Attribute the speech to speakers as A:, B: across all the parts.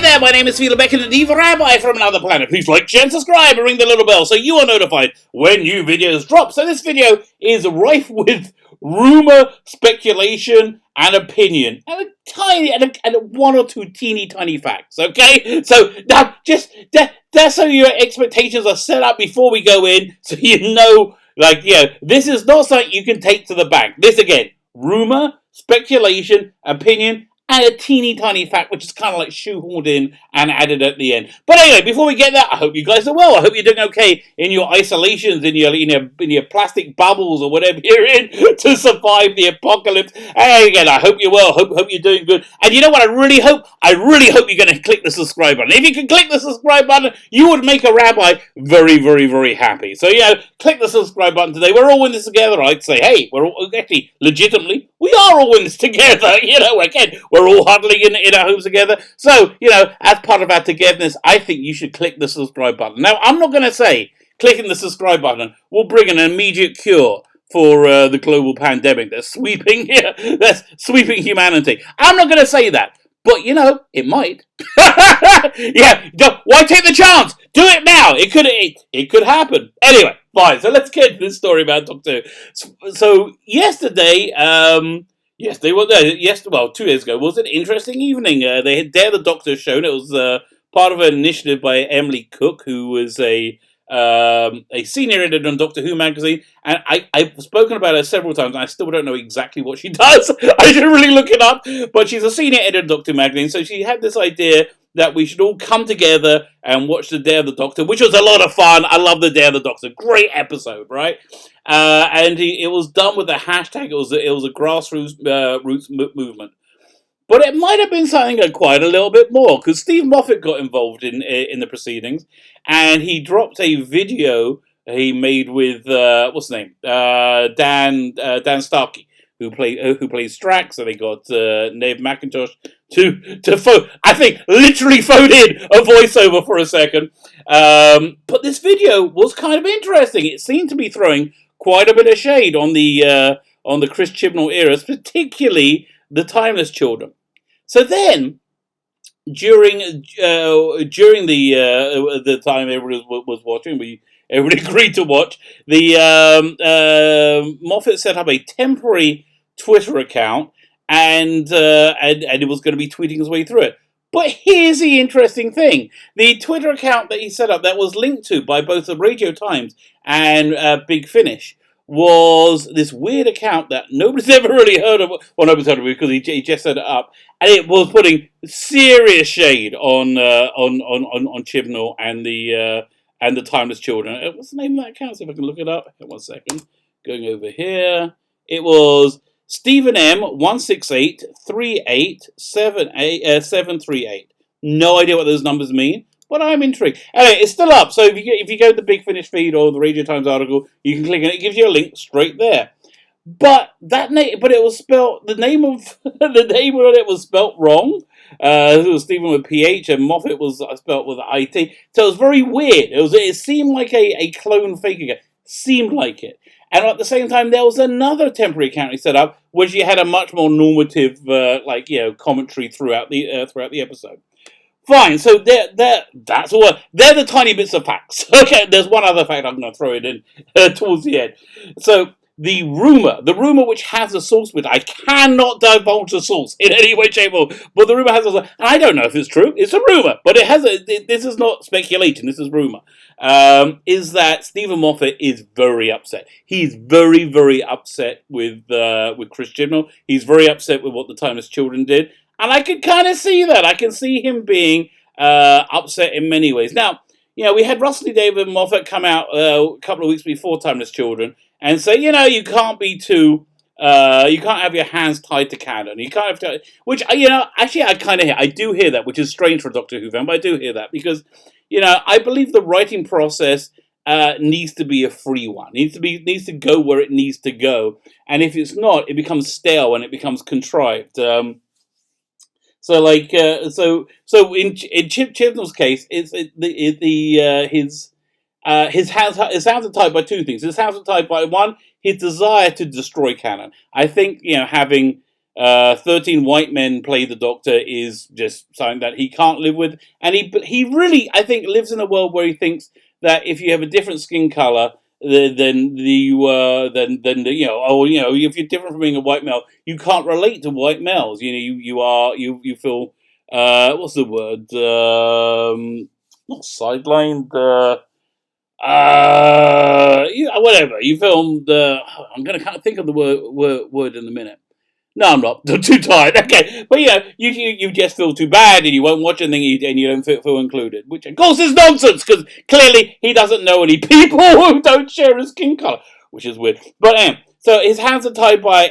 A: there, my name is Philo Beck and the Diva Rabbi from another planet. Please like, share, and subscribe, and ring the little bell so you are notified when new videos drop. So this video is rife with rumour, speculation, and opinion, and a tiny, and one or two teeny tiny facts, okay? So now, just that's so your expectations are set up before we go in, so you know, like, this is not something you can take to the bank. This, again, rumour, speculation, opinion, and a teeny tiny fact, which is kind of like shoehorned in and added at the end. But anyway, before we get there, I hope you guys are well. I hope you're doing okay in your isolations, in your plastic bubbles or whatever you're in to survive the apocalypse. And again, I hope you're well. Hope you're doing good. And you know what? I really hope you're going to click the subscribe button. If you can click the subscribe button, you would make a rabbi very, very, very happy. So click the subscribe button today. We're all in this together. I'd say, hey, we're all actually legitimately. We are all in this together. Again, we're all huddling in our homes together. So, as part of our togetherness, I think you should click the subscribe button. Now, I'm not going to say clicking the subscribe button will bring an immediate cure for the global pandemic that's sweeping humanity. I'm not going to say that. But, it might. Why take the chance? Do it now. It could happen. Anyway, fine. So let's get to this story about Doctor Who. So yesterday, 2 years ago, was an interesting evening. They had Dare the Doctor shown. It was part of an initiative by Emily Cook, who was a senior editor on Doctor Who magazine, and I've spoken about her several times, and I still don't know exactly what she does. I should really look it up, but she's a senior editor of Doctor Who magazine, so she had this idea that we should all come together and watch the Dare the Doctor, which was a lot of fun. I love the Dare the Doctor. Great episode, right? And it was done with a hashtag. It was a grassroots movement. But it might have been something quite a little bit more, because Steve Moffat got involved in the proceedings, and he dropped a video he made with what's his name, Dan Starkey, who plays Strax. So they got Nave McIntosh to literally phone in a voiceover for a second. But this video was kind of interesting. It seemed to be throwing quite a bit of shade on the Chris Chibnall era, particularly the Timeless Children. So then, during the time everybody was watching, everybody agreed to watch. The Moffat set up a temporary Twitter account, and it was going to be tweeting his way through it. But here's the interesting thing: the Twitter account that he set up, that was linked to by both the Radio Times and Big Finish, was this weird account that nobody's ever really heard of. Well, nobody's heard of it because he just set it up, and it was putting serious shade on Chibnall and the Timeless Children. What's the name of that account? See if I can look it up. 1 second. Going over here, it was Stephen M 1683878 No idea what those numbers mean, but I'm intrigued. Anyway, it's still up. So if you go to the Big Finish feed or the Radio Times article, you can click on it. It gives you a link straight there. But it was spelled, the name of it was spelt wrong. It was Stephen with PH and Moffat was spelt with IT. So it was very weird. It seemed like a clone fake again. Seemed like it. And at the same time, there was another temporary account he set up, which he had a much more normative, commentary throughout the episode. Fine, so that's all. They're the tiny bits of facts. Okay, there's one other fact I'm going to throw it in towards the end. So the rumor which has a source, which I cannot divulge the source in any way, shape, or form, but the rumor has a source, and I don't know if it's true. It's a rumor, but this is not speculation. This is rumor. Is that Stephen Moffat is very upset. He's very, very upset with Chris Chibnall. He's very upset with what the Timeless Children did. And I can kind of see that. I can see him being upset in many ways. Now, we had Russell David Moffat come out a couple of weeks before Timeless Children and say, you can't be too, you can't have your hands tied to canon. You can't have to, which, actually I kind of hear. I do hear that, which is strange for a Doctor Who fan, but I do hear that because, I believe the writing process needs to be a free one. Needs to go where it needs to go. And if it's not, it becomes stale and it becomes contrived. So in Chibnall's case, his hands are tied by two things. His hands are tied by one, his desire to destroy canon. I think having 13 white men play the Doctor is just something that he can't live with, and he really, I think, lives in a world where he thinks that if you have a different skin color, then if you're different from being a white male, you can't relate to white males. You feel what's the word? Not sidelined. Whatever. You filmed. I'm going to think of the word in a minute. No, I'm not. I'm too tired. Okay, but you just feel too bad, and you won't watch anything, and you don't feel included, which of course is nonsense because clearly he doesn't know any people who don't share his skin color, which is weird. But so his hands are tied by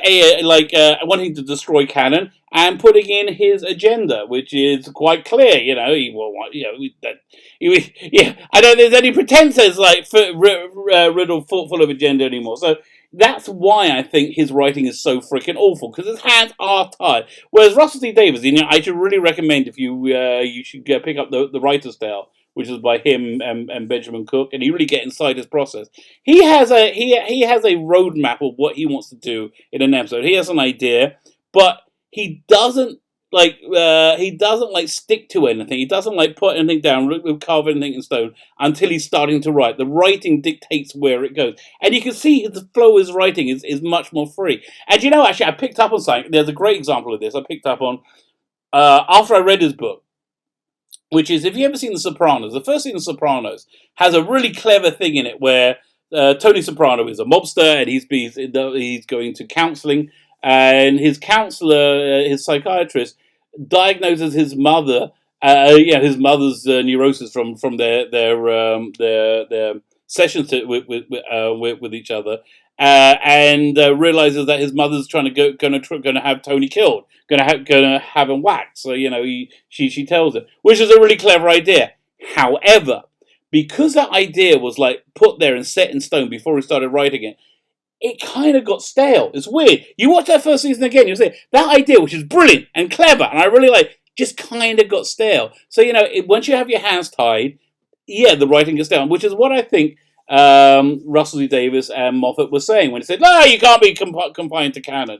A: wanting to destroy canon and putting in his agenda, which is quite clear. He will want. I don't think there's any pretenses riddle full of agenda anymore. So that's why I think his writing is so freaking awful, because his hands are tied. Whereas Russell T Davies, I should really recommend if you should pick up the Writer's Tale, which is by him and Benjamin Cook, and you really get inside his process. He has a roadmap of what he wants to do in an episode. He has an idea, but he doesn't stick to anything. He doesn't put anything down, carve anything in stone until he's starting to write. The writing dictates where it goes, and you can see the flow of his writing is much more free. And actually, I picked up on something. There's a great example of this. I picked up on after I read his book, which is, if you ever seen The Sopranos, the first scene of The Sopranos has a really clever thing in it where Tony Soprano is a mobster, and he's going to counselling. And his counselor, his psychiatrist, diagnoses his mother, his mother's neurosis from their sessions with each other, and realizes that his mother's going to have Tony killed, going to have him whacked. So she tells him, which is a really clever idea. However, because that idea was put there and set in stone before he started writing it kind of got stale. It's weird. You watch that first season again, you'll see that idea, which is brilliant and clever, and I really just kind of got stale. So, once you have your hands tied, the writing gets stale, which is what I think Russell T Davies and Moffat were saying when he said, "No, you can't be confined to canon."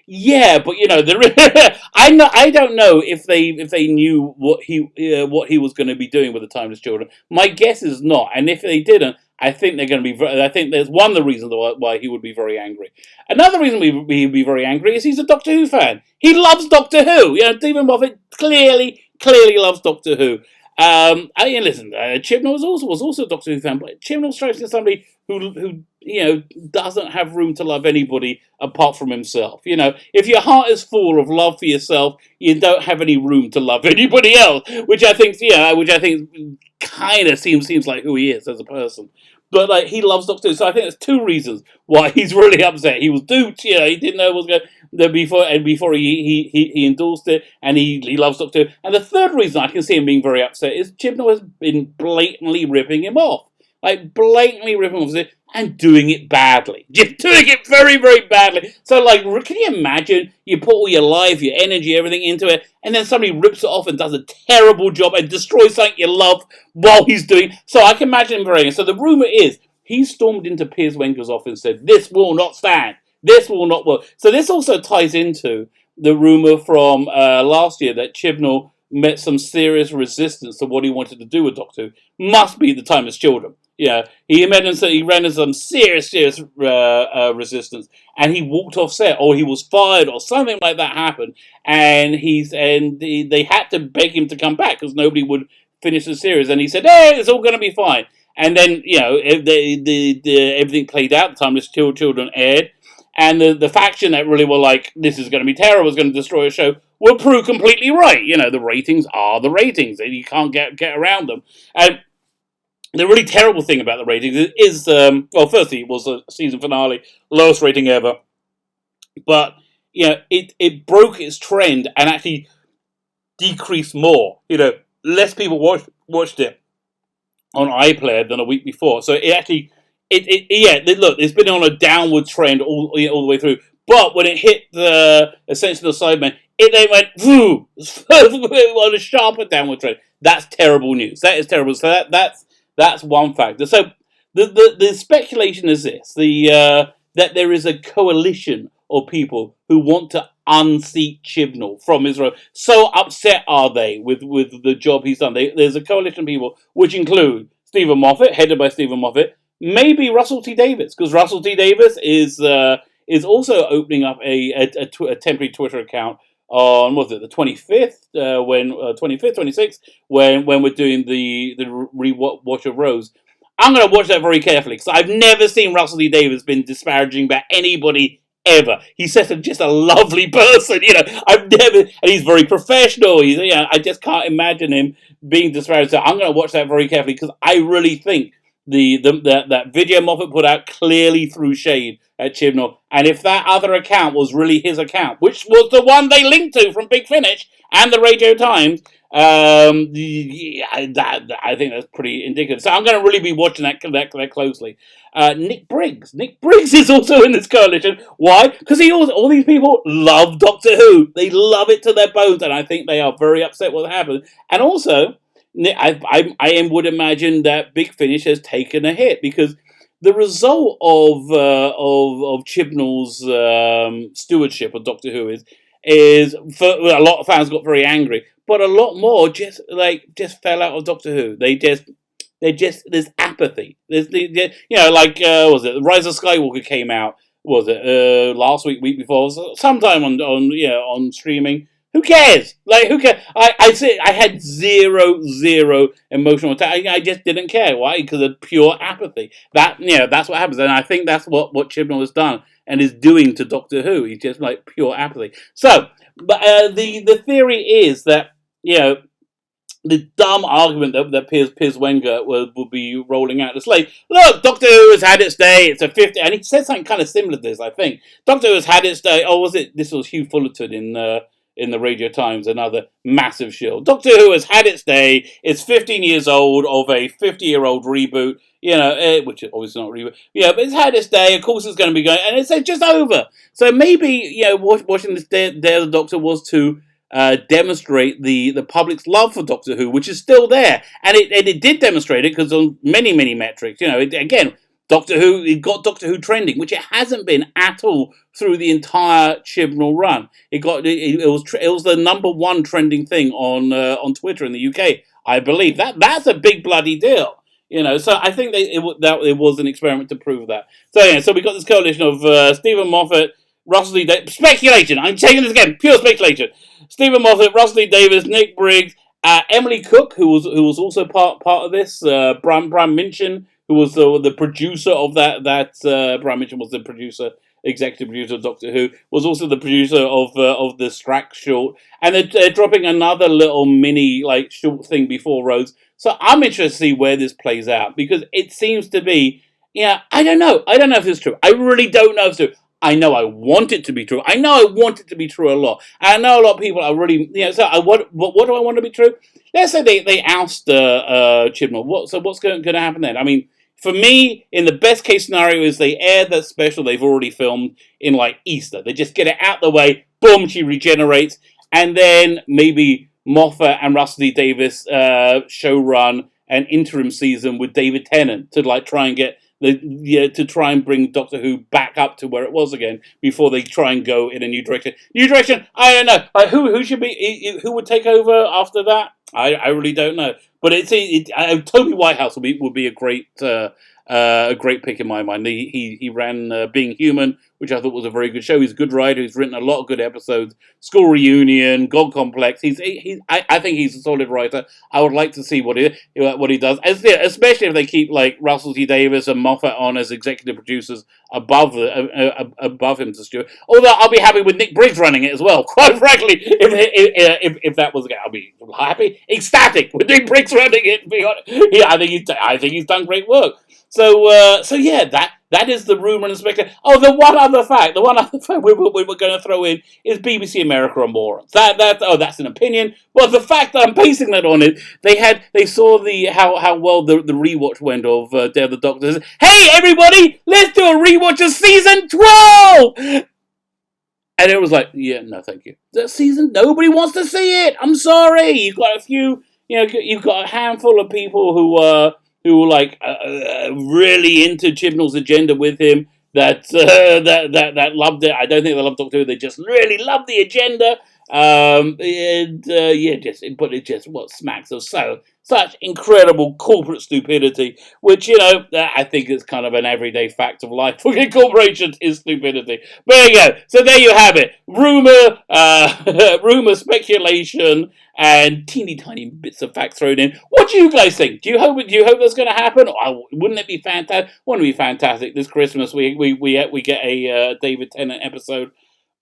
A: Yeah, but I don't know if they knew what he was going to be doing with the Timeless Children. My guess is not, and if they didn't, I think they're going to be. I think there's one of the reasons why he would be very angry. Another reason he'd be very angry is he's a Doctor Who fan. He loves Doctor Who. Stephen Moffat clearly loves Doctor Who. Listen, Chibnall was also a Doctor Who fan, but Chibnall strikes me as somebody who doesn't have room to love anybody apart from himself. If your heart is full of love for yourself, you don't have any room to love anybody else. Which I think kind of seems like who he is as a person. But he loves Doctor Who, so I think there's two reasons why he's really upset. He was duped, he didn't know what was going before he endorsed it, and he loves Doctor Who. And the third reason I can see him being very upset is Chibnall has been blatantly ripping him off. Blatantly ripping him off and doing it badly. Just doing it very, very badly. So, can you imagine you put all your life, your energy, everything into it, and then somebody rips it off and does a terrible job and destroys something you love while he's doing. So I can imagine him very angry. So the rumour is he stormed into Piers Wenger's office and said, "This will not stand. This will not work." So this also ties into the rumour from last year that Chibnall met some serious resistance to what he wanted to do with Doctor Who. Must be the Timeless Children. Yeah, he ran into some serious resistance, and he walked off set, or he was fired, or something like that happened, and they had to beg him to come back because nobody would finish the series, and he said, "Hey, it's all going to be fine." And then everything played out. The Timeless Children aired, and the faction that really were like, "This is going to be terrible, it's going to destroy a show," will prove completely right. The ratings are the ratings, and you can't get around them. And the really terrible thing about the ratings is, firstly, it was a season finale, lowest rating ever. But, it broke its trend and actually decreased more. Less people watched it on iPlayer than a week before. So it actually, look, it's been on a downward trend all the way through. But when it hit essentially the Sidemen, it then went, whoo, on a sharper downward trend. That's terrible news. That is terrible. So that's one factor. So the speculation is this: that there is a coalition of people who want to unseat Chibnall from his role. So upset are they with the job he's done. There's a coalition of people, which include Stephen Moffat, headed by Stephen Moffat, maybe Russell T Davies, because Russell T Davies is also opening up a temporary Twitter account on, was it the 25th, 26th, when we're doing the rewatch of Rose. I'm going to watch that very carefully, because I've never seen Russell T Davies been disparaging about anybody ever. He's just a lovely person, I've never, and he's very professional. I just can't imagine him being disparaged. So I'm going to watch that very carefully, because I really think that video Moffat put out clearly threw shade at Chibnall, and if that other account was really his account, which was the one they linked to from Big Finish and the Radio Times, I think that's pretty indicative. So I'm going to really be watching that closely. Nick Briggs is also in this coalition. Why? Because all these people love Doctor Who. They love it to their bones, and I think they are very upset what happened. And also, I would imagine that Big Finish has taken a hit, because the result of Chibnall's stewardship of Doctor Who is for a lot of fans got very angry, but a lot more just fell out of Doctor Who. There's apathy. There's was it Rise of Skywalker came out? Was it last week before? Sometime on streaming. Who cares? Who cares? I had zero emotional attack. I just didn't care. Why? Because of pure apathy. That's what happens, and I think that's what Chibnall has done and is doing to Doctor Who. He's just pure apathy. So, but the theory is that the dumb argument that Piers Wenger will be rolling out. It's look, Doctor Who has had its day. It's a 50, and he said something kind of similar to this. I think Doctor Who has had its day. Oh, was it? This was Hugh Fullerton in the Radio Times, another massive shield. Doctor Who has had its day. It's 15 years old of a 50-year-old reboot, which is obviously not a reboot. But it's had its day. Of course it's going to be going, and it's just over. So maybe, watching this Day of the Doctor was to demonstrate the public's love for Doctor Who, which is still there. And it did demonstrate it, because on many metrics, again, Doctor Who, it got Doctor Who trending, which it hasn't been at all through the entire Chibnall run. It was the number one trending thing on Twitter in the UK, I believe. That's a big bloody deal, So I think it was an experiment to prove that. So we got this coalition of Stephen Moffat, Russell T Davies, speculation. I'm saying this again, pure speculation. Stephen Moffat, Russell T Davies, Nick Briggs, Emily Cook, who was also part of this, Bram Minchin, who was the producer of that. Brian Mitchell was the executive producer of Doctor Who, was also the producer of the Strax short, and they're dropping another little mini short thing before Rose. So I'm interested to see where this plays out, because it seems to be, I don't know if it's true. I really don't know if it's true. I know I want it to be true. I know I want it to be true a lot. And I know a lot of people are really, so what do I want to be true? Let's say they oust Chibnall. What's going to happen then? I mean, for me, in the best case scenario, is they air that special they've already filmed in Easter. They just get it out the way. Boom, she regenerates, and then maybe Moffat and Russell T Davies show run an interim season with David Tennant to try and get to try and bring Doctor Who back up to where it was again before they try and go in a new direction. I don't know. Who should be? Who would take over after that? I really don't know. But Toby Whitehouse would be a great pick in my mind. He ran Being Human, which I thought was a very good show. He's a good writer. He's written a lot of good episodes. School Reunion, God Complex. I think he's a solid writer. I would like to see what he does, especially if they keep Russell T Davies and Moffat on as executive producers above him to Stewart. Although I'll be happy with Nick Briggs running it as well. Quite frankly, if that was the case, I'll be happy, ecstatic with Nick Briggs running it. I think he's done great work. So yeah, that is the rumour and speculation. Oh, the one other fact we were going to throw in is BBC America are morons. That's an opinion. Well, the fact that I'm basing that on it, they saw how well the rewatch went of Day of the Doctor. Hey, everybody, let's do a rewatch of season 12. And it was yeah, no, thank you. That season, nobody wants to see it. I'm sorry. You've got a few, you've got a handful of people who were really into Chibnall's agenda with him. that loved it. I don't think they loved Doctor Who. They just really loved the agenda. But it just what smacks of such incredible corporate stupidity, which I think is kind of an everyday fact of life for corporations is stupidity. But there you go. So there you have it. Rumor, speculation, and teeny tiny bits of fact thrown in. What do you guys think? Do you hope that's going to happen? Wouldn't it be fantastic? Wouldn't it be fantastic this Christmas? We get a David Tennant episode.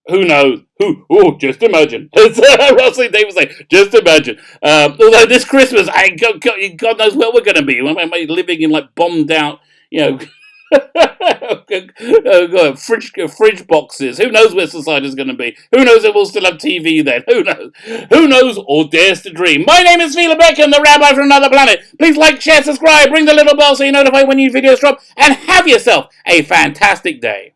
A: Who knows? Oh, just imagine. Russell Davis saying, just imagine. Although this Christmas, God knows where we're going to be. We might be living in like bombed out, fridge boxes. Who knows where society's going to be? Who knows if we'll still have TV then? Who knows? Who knows or dares to dream? My name is Phelan Beck, the Rabbi from another planet. Please like, share, subscribe, ring the little bell so you're notified when new videos drop, and have yourself a fantastic day.